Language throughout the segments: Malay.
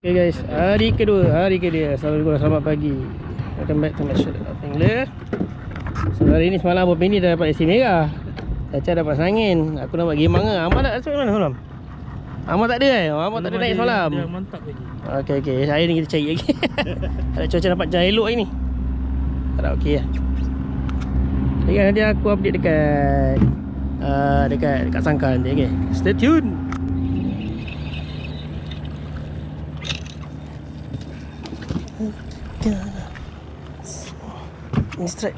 Okay guys, hari kedua. Selamat pagi. Welcome back to my channel Angler. So hari ni semalam Abang Penny dah dapat isi merah. Caca dapat sangin. Aku nak buat gemang ke? Amal tak rasa mana semalam? Amal tak ada Amal tak ada naik semalam. Dia mantap lagi. Okay, hari ni kita cari lagi. Ada cuaca nampak jangan elok hari ni. Tak okey lah. Okay, nanti aku update dekat Sangkar nanti. Okay, stay tune. Ini strike.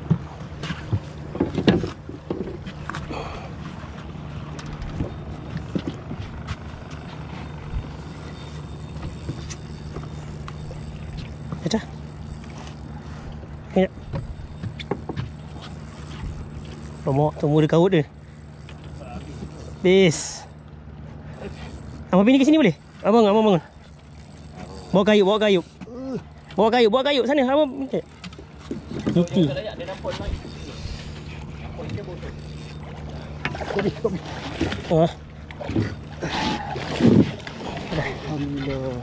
Caca. Banyak. Romok, tunggu dia kaut dia. Bis. Abang Penny ke sini boleh? Abang bangun. Bawa kayu. Bawa kayu sana abang. Cuti.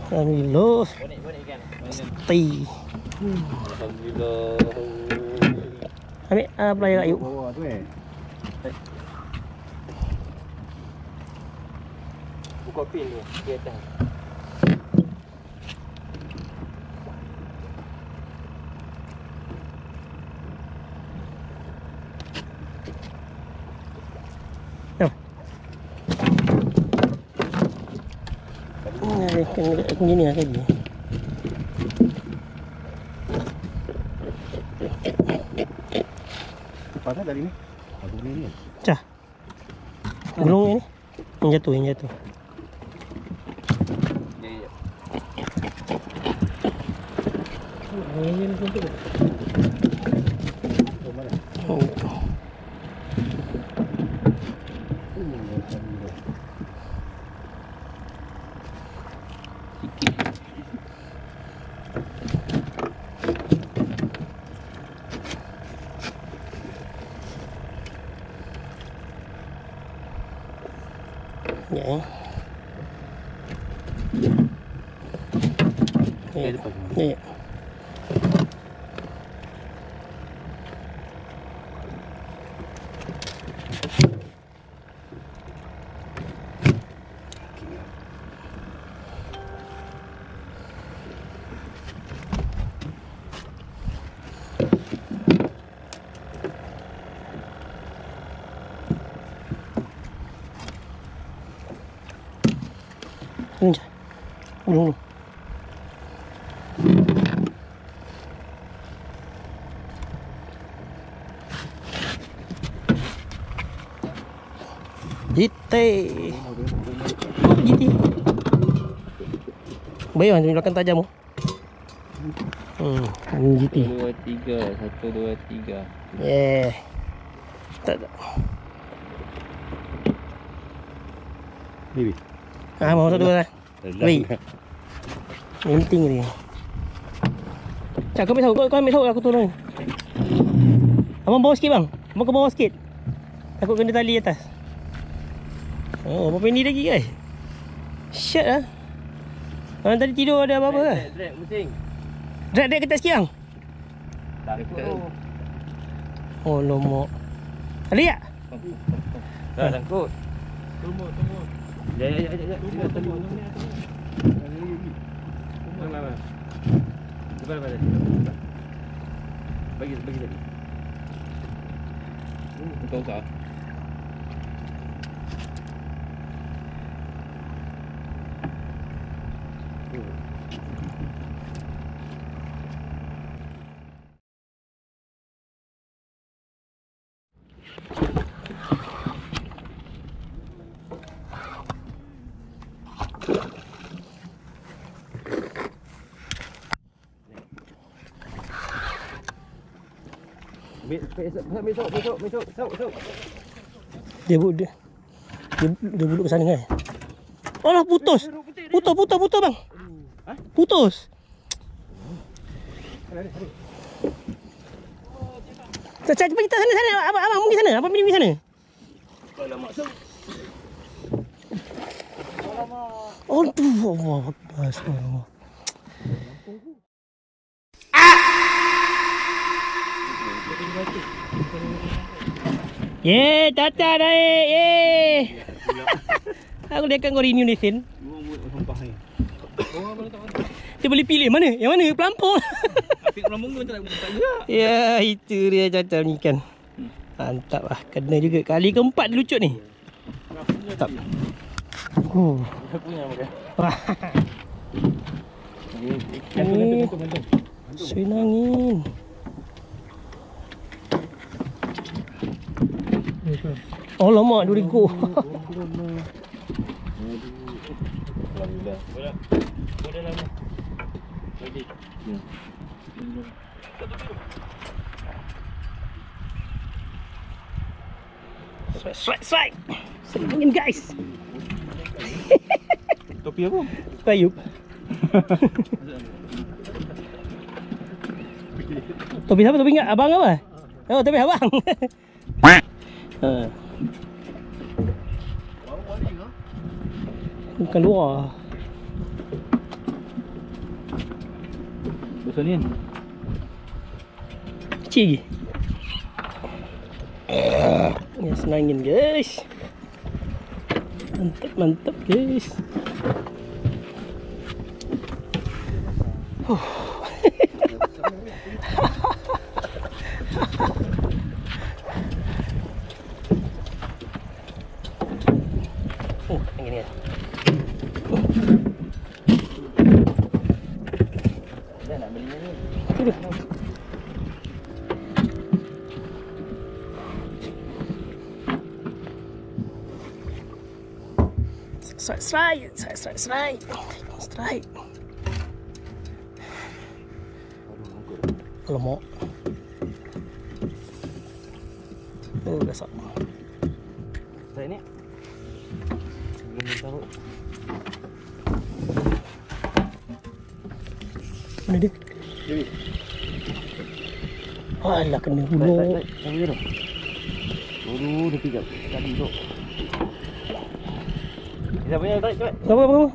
Alhamdulillah. Stay. Alhamdulillah. Ambil pelayar kayu. Bawah tu buka pin tu di atas. Kan gini lah tadi. Pasal dari ni. Aku beli ni. Cah. Gulung ni. Yang jatuh. Ya. Ini untuk. Ya. Ya. Ini je. Ulung. Jite. Bayar macam belakang tajam. Ini jite. 1 2 3. Yeah. Tak. Bibi. Mau satu lah. Wei. Penting ni. Cak kau ambil tahu aku tolong. Abang bawa sikit bang. Abang ke bawah sikit. Takut kena tali atas. Oh, apa Penny lagi guys? Shit lah. Orang tadi tidur ada apa-apa ke? Drag pusing. Drag ketat sekian. Takut. Oh, lomok. Ada tak? Dah sangkut. Tunggu. Ya. Tunggu. Mana? Bagi tadi. Betul tak? Besok. Dia duduk ke sana kan? Oh lah putus bang. Putus. Cepat kita sana. Abang pergi sana. Abang pergi sana. Alamak, so. Aduh, Allah Akbar. Ye, Tata naik. Ye. Aku dekat kau renew ni Sin. Dia boleh pilih mana? Yang mana? Pelampung. Apik pelampung tu tak gerak. Ya, itu dia Tata ni kan. Mantap lah. Kena juga. Kali keempat dia lucut ni. Mantap. Aku punya makan. Wah. Bantu. Suin angin. Oh lama 2 ekor. Alhamdulillah. Boleh lama. Ready. Strike. Suin angin guys. Topi apa? Kayup. Topi siapa? Topi ingat abang apa? Oh, topi abang. Bukan luar. Besar ni kan? Kecil lagi. Ya, senangin guys. Mantap guys. Yang ini kan. Dah nak beli ni. Tu dia. Strike. Lemak. Oh, besar. Saya ni. Belum tahu. Mana dia? Dewi. Alah, kena hulur. Yang ni tu. Dia pijak. Tadi tu. Siapa yang tarik cepat? Apa?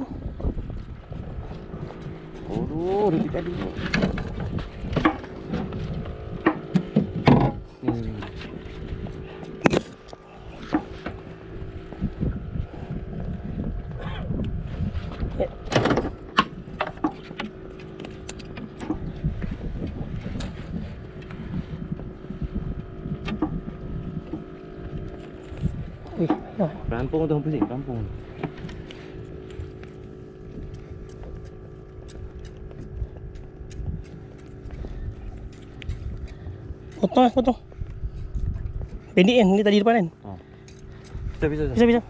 Dia pijak tadi tu. Wih, pelampung tu pusing, pelampung. Potong. Pendek kan? Ni tadi depan kan? Bisa. Bisa.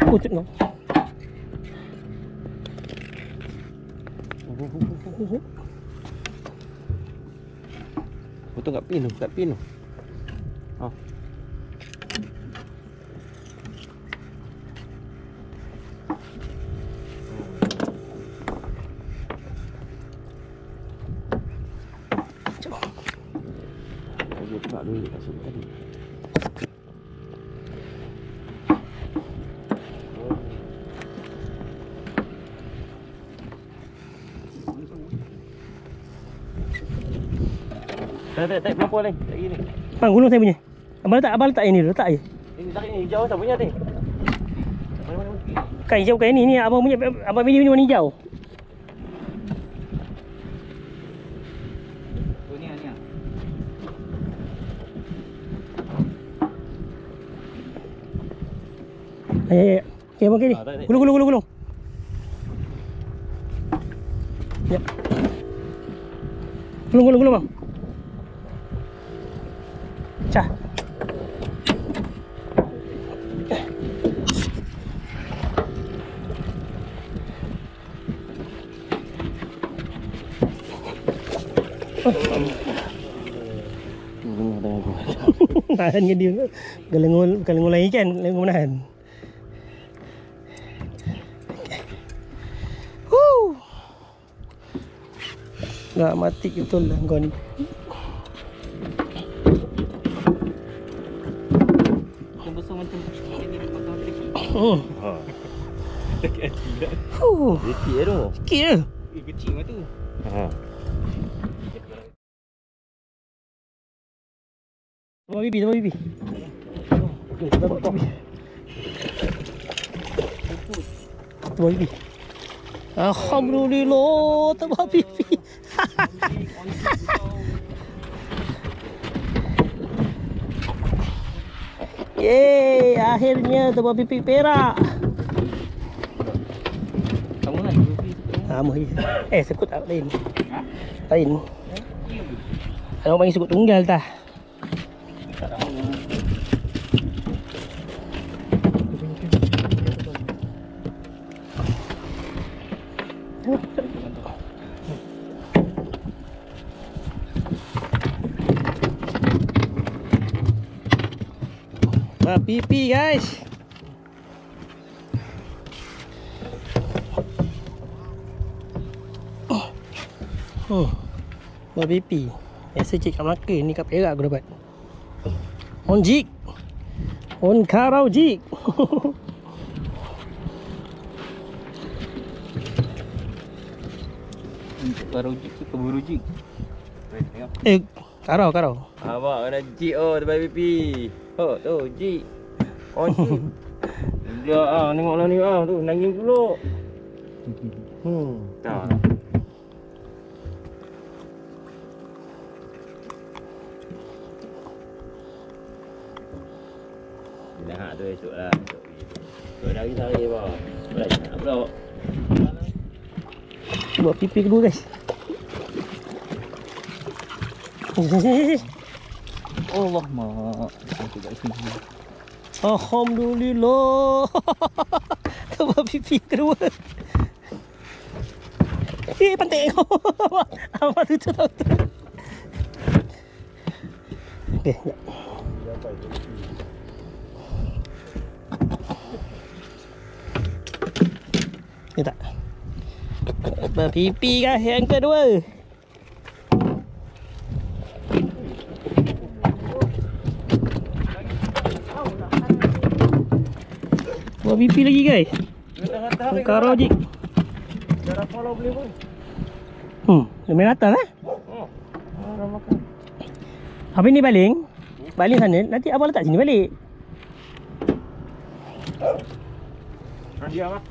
Putut kau. Potong kat pin tu. Oh. Dia tak duit kat sini tadi. Tak pelampung lain. Tak gini. Bang, gulung saya punya. Abang letak yang ni dulu, letak je. Ini tarik ni hijau tak punya ni. Mana? Bukan hijau, bukan ni abang punya. Abang pilih ni warna hijau. Oh ni. Ya. Okey, abang ni. Gulung. Ya. Gulung bang. Cah. Tahan ke dia. Gelengol lagi kan, gelengol menahan. Nak mati betul lah kau ni. Yang besar macam ini potong. Sikit tu. Sikit je. Kecil macam tu. Ha. Tembak pipi, tembak pipi. Okey, tembak pipi. Tembak pipi. Alhamdulillah, tembak pipi. Yeay, akhirnya tembak pipi perak. Kamu nak Sama je. Sekut tak lain. Lain. Ada orang panggil sekut tunggal tah. Pipi guys. Pipi. Biasa cik kat Melaka, ni kat Perak aku dapat. On jig. On karau jig. Karau jig tu keburu jig. Karau. Abang kena jig tempat pipi. Oh, tu jig. On jig. Dia tengoklah ni tu nangis pula. Tak. Dah tu esok lah. Esok dah hari bang. Baik nak pula. Buat pipi kedua guys. Allah mak. Aku kat sini. Alhamdulillah. Tembak pipi kedua. Pantai kau. Abang tutup tau. Okey, sekejap. Ni tak. Pipi guys yang kedua. Buat pipi lagi guys. Karau jik. Darah follow boleh pun. Dia main atas Orang makan. Habis ni baling. Baling sana. Nanti abang letak sini balik. Diam ah.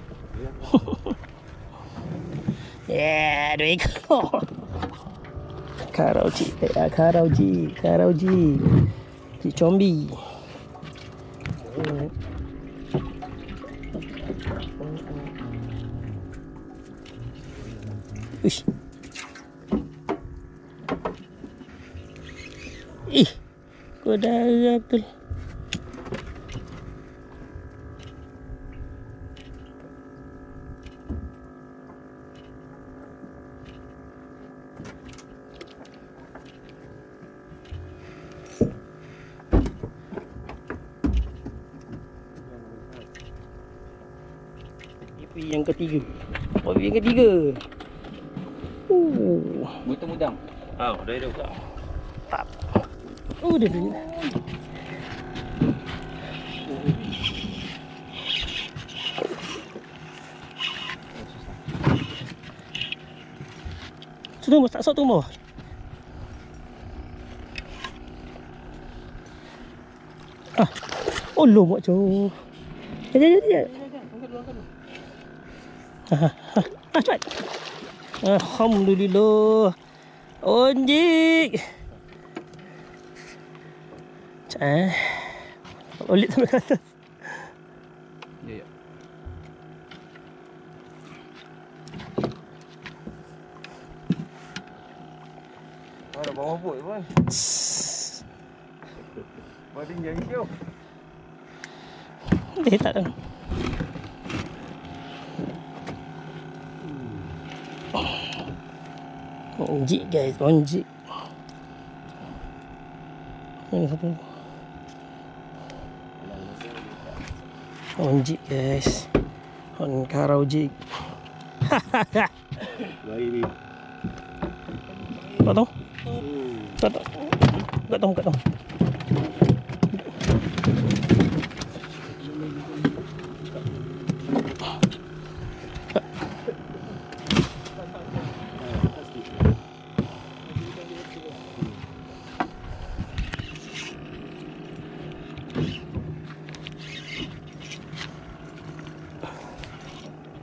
Yeah, 2 ekor. Karau jik. Karau jik. Cik combi. Uish. Kau darah betul. Pipi yang ketiga. Pipi yang ketiga. Mudang. Dah buka. Tak. Dia bunyi. Sudah tak sok tunggu bawah. Oh lo buat cu. Jap. Cepat. Alhamdulillah. Onjik. Olit sampai ke atas. Ya. Ada bawah pun pun. Badan jadi hijau. Dia tak tahu. Onjik guys, onjik. Ini satu. Onjik guys. On karau jik. Baik ni. Tak tahu. Tak tahu.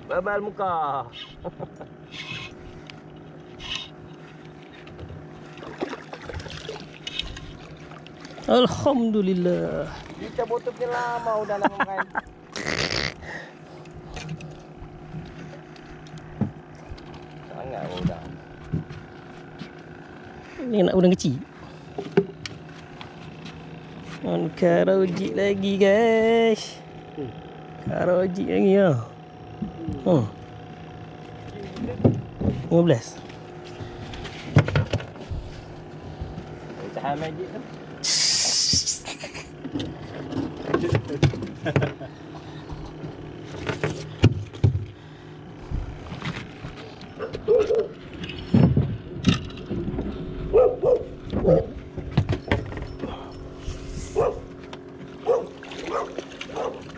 Babal muka. Alhamdulillah. Kita botolnya lama udah nak makan. Sangat udah. Ni nak udang kecil. Karojik lagi guys. Karojik lagi ya. 15. Tahan magic tu.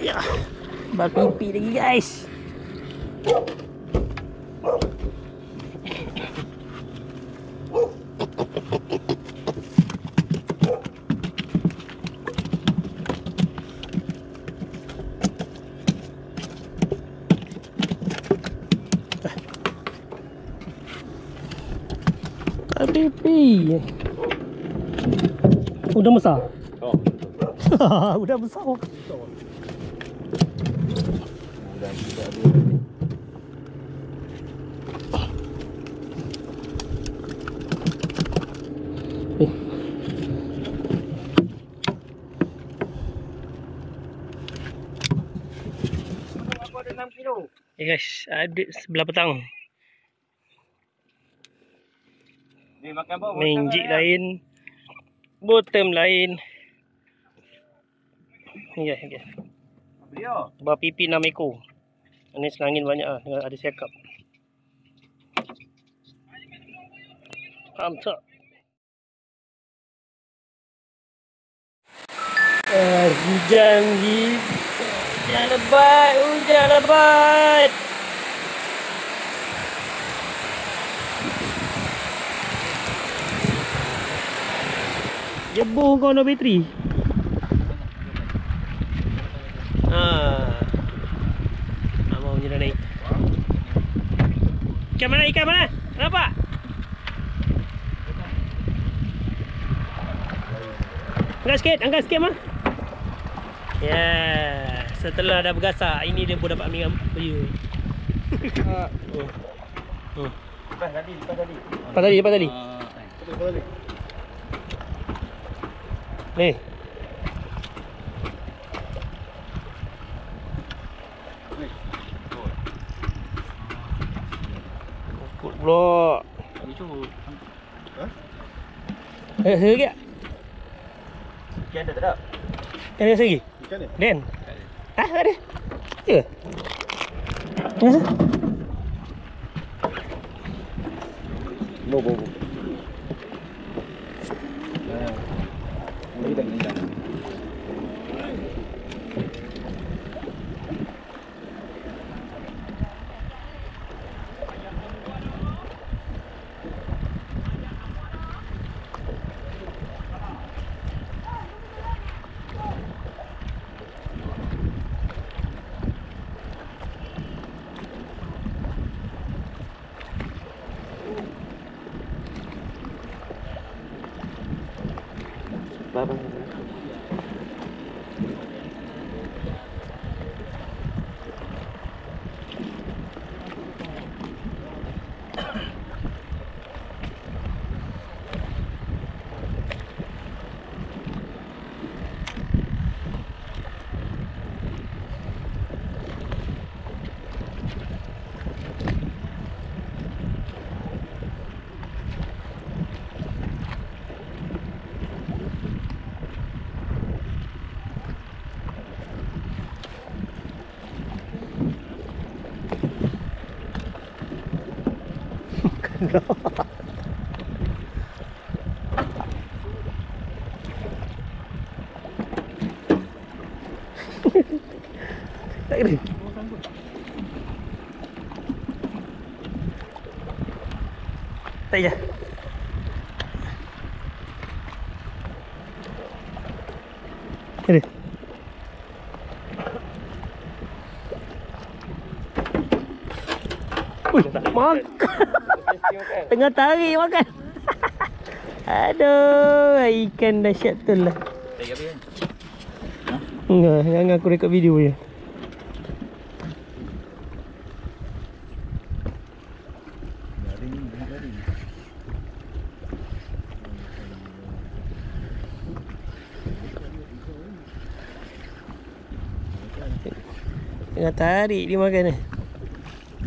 Ya. Berpipi lagi guys. Pipi. Udah besar. Oh. Udah besar. Udah tidak ada. Aku ada 6 kilo. Guys, ada sebelah petang. Ni makan apa? Main jig lain, bottom lain. Ni guys, okay. Dia. Berpipi 6 ekor. Ini selangin banyak lah, dengan ada siakap. Mantap. Hujan gitu. Hujan lebat, hujan lebat. Jebur kau no bateri. Tak mau je dah naik. Ikan mana? Ikan mana? Nampak? Angkat sikit mah. Ya, setelah dah bergasak, ini dia pun dapat ambil view. Lepas tadi. Lepas tadi. Ni. Ukut pula. Ada curut. Saya lagi tak? Ikan ada tak ada? Ada rasa lagi? Ikan ni? Dan? Hah? Tak ada? Ya? Rasa? Bo. Lagi tak minta. Bye. Tak kena. Tak je. Kena. Makan. Tengah tarik makan. Aduh, ikan dahsyat tu lah. Tak habis kan? Enggak, jangan aku rekod video je. Tengah tarik dia makan ni.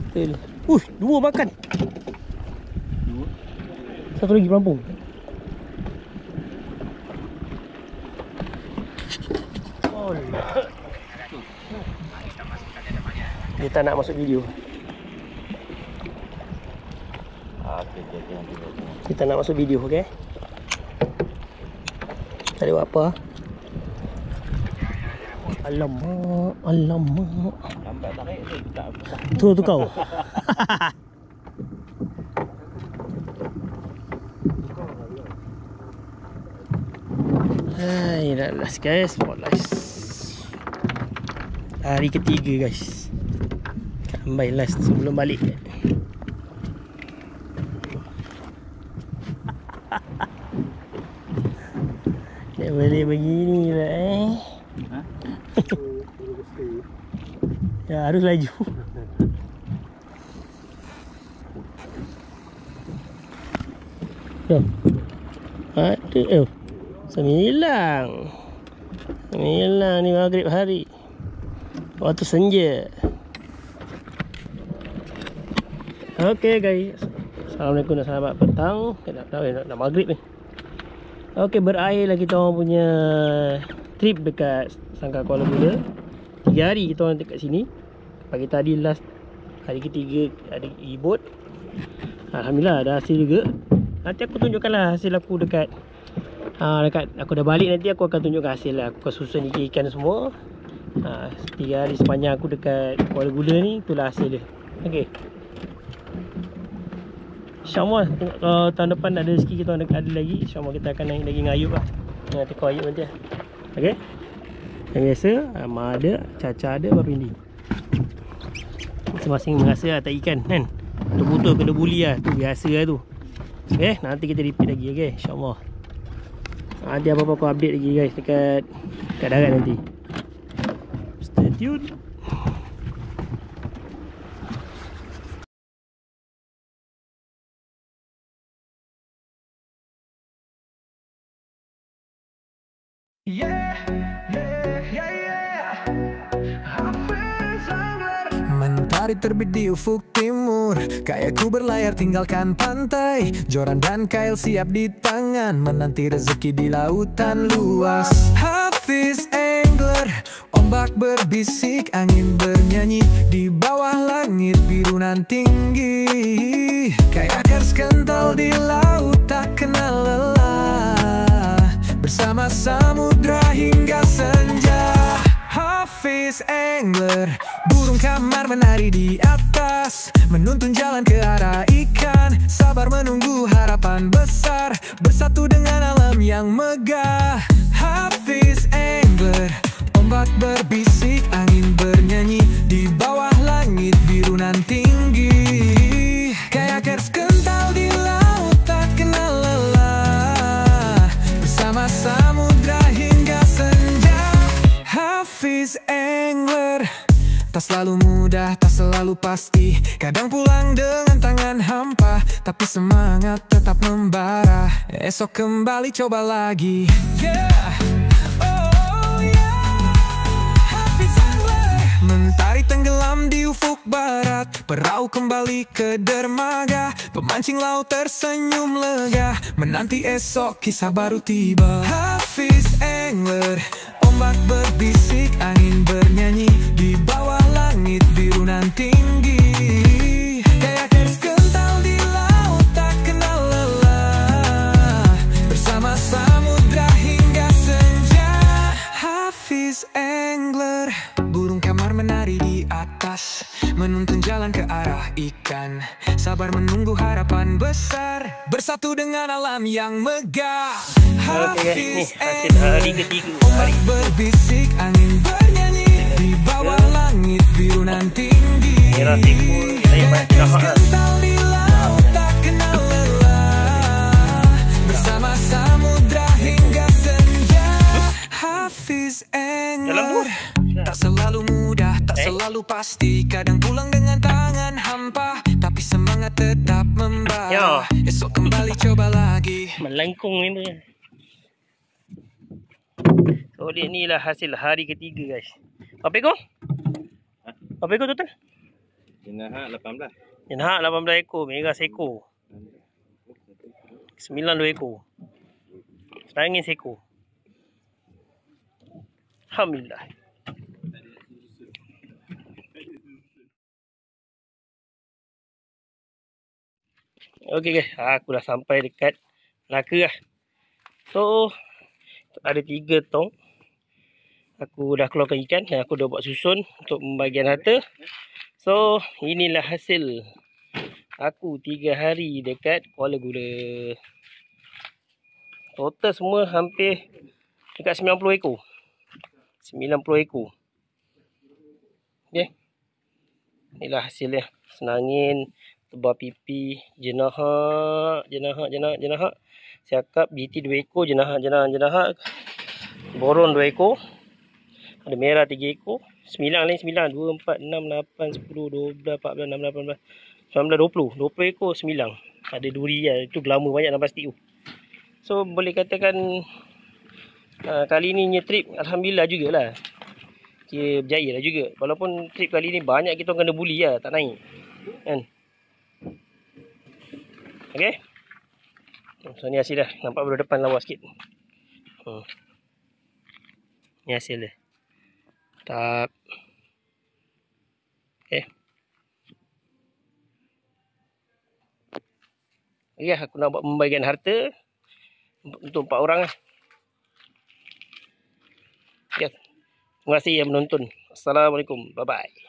Betul. Dua makan. Satu lagi pelampung. Dia tak nak masuk video. Dia tak nak masuk video, okey? Tak ada buat apa. Alamak, alamak. Lambat tarik ni, tak apa. Tu kau. Hai, dah last guys, last. Hari ketiga guys. Sampai last sebelum balik. Nak balik begini lah Ya, harus laju. Aduh, Sembilang ni maghrib hari. Waktu senja. Okey guys. Assalamualaikum dan selamat petang. Dah maghrib ni. Okey, berakhirlah kita orang punya trip dekat Sangkar Kuala Mula. 3 hari kita orang dekat sini. Pagi tadi last hari ketiga ada e-boat. Alhamdulillah ada hasil juga. Nanti aku tunjukkanlah hasil aku dekat aku dah balik, nanti aku akan tunjukkan hasil lah. Aku akan susun ikan semua. 3 hari sepanjang aku dekat Kuala Gula ni, itulah hasil dia. Okey. InsyaAllah kalau tahun depan ada rezeki kita ada lagi, InsyaAllah kita akan naik lagi dengan Ayub lah. Nanti kau Ayub nanti lah. Okey. Yang biasa Amar ada, Caca ada, Bapindi. Masing-masing merasa atas ikan kan. Betul-betul kena buli lah. Tu biasa lah tu. Okay, nanti kita repeat lagi. Okay, insyaAllah. Nanti apa-apa aku update lagi guys dekat darat nanti. Stay tune. Mentari terbit di ufuk timur, kayaku berlayar tinggalkan pantai. Joran dan kail siap di tangan, menanti rezeki di lautan luas. Hafiz angler, ombak berbisik, angin bernyanyi di bawah langit biru nan tinggi. Kayakers kental di laut tak kenal lelah, bersama samudra hingga senja. Hafiz angler, burung kamar menari di atas, menuntun jalan ke arah ikan. Sabar menunggu harapan besar, bersatu dengan alam yang megah. Hafiz angler, ombak berbisik, angin bernyanyi di bawah langit biru nan tinggi. Kayakers kental di laut tak kenal lelah, bersama samudra hingga senja. Hafiz angler, tak selalu mudah, tak selalu pasti. Kadang pulang dengan tangan hampa, tapi semangat tetap membara. Esok kembali coba lagi. Oh yeah, Hafiz angler. Mentari tenggelam di ufuk barat, perahu kembali ke dermaga. Pemancing laut tersenyum lega, menanti esok kisah baru tiba. Hafiz angler, ombak berbisik, angin bernyanyi di bawah langit biru nan tinggi. Kayakers kental di laut tak kenal lelah, bersama samudra hingga senja. Hafiz angler, burung kamar menari di atas, menuntun jalan ke arah ikan. Sabar menunggu harapan besar, bersatu dengan alam yang megah. Hafiz angler, ombak berbisik, angin bernyanyi di bawah langit biru nan tinggi. Kayak gas kental di laut tak kenal lelah, bersama samudra hingga senja. Hafiz Anwar. Tak selalu mudah, tak selalu pasti, kadang pulang dengan tangan hampa, tapi semangat tetap membara. Esok kembali coba lagi. Melengkung ni tu. So dia ni lah hasil hari ketiga guys. Berapa ekor? Berapa ekor total? Jenahak 18. Jenahak 18 ekor, merah seekor. 9 2 ekor. Serangin seekor. Alhamdulillah. Okey guys, aku dah sampai dekat Melaka lah. So, ada 3 tong. Aku dah keluarkan ikan dan aku dah buat susun untuk pembagian harta. So, inilah hasil aku 3 hari dekat Kuala Gula. Total semua hampir dekat 90 ekor. 90 ekor. Okay. Inilah hasilnya. Senangin, tebal pipi, jenahak. Siakap, BT 2 ekor, jenahak. Boron 2 ekor. Ada merah 3 ekor. 9 lain 9. 2, 4, 6, 8, 10, 12, 14, 16, 18, 19, 20. 20 ekor 9. Ada duri lah. Itu glamour banyak dalam plastik tu. So boleh katakan kali ni punya trip Alhamdulillah jugalah. Kira berjaya lah juga. Walaupun trip kali ni banyak kita kena bully lah. Tak naik. Kan? Okay. So ni hasil dah. Nampak baru depan lawa sikit. Ni hasil dia. Tak. Okay. Okay, aku nak buat pembagian harta untuk 4 orang lah. Ya. Terima kasih yang menonton. Assalamualaikum. Bye-bye.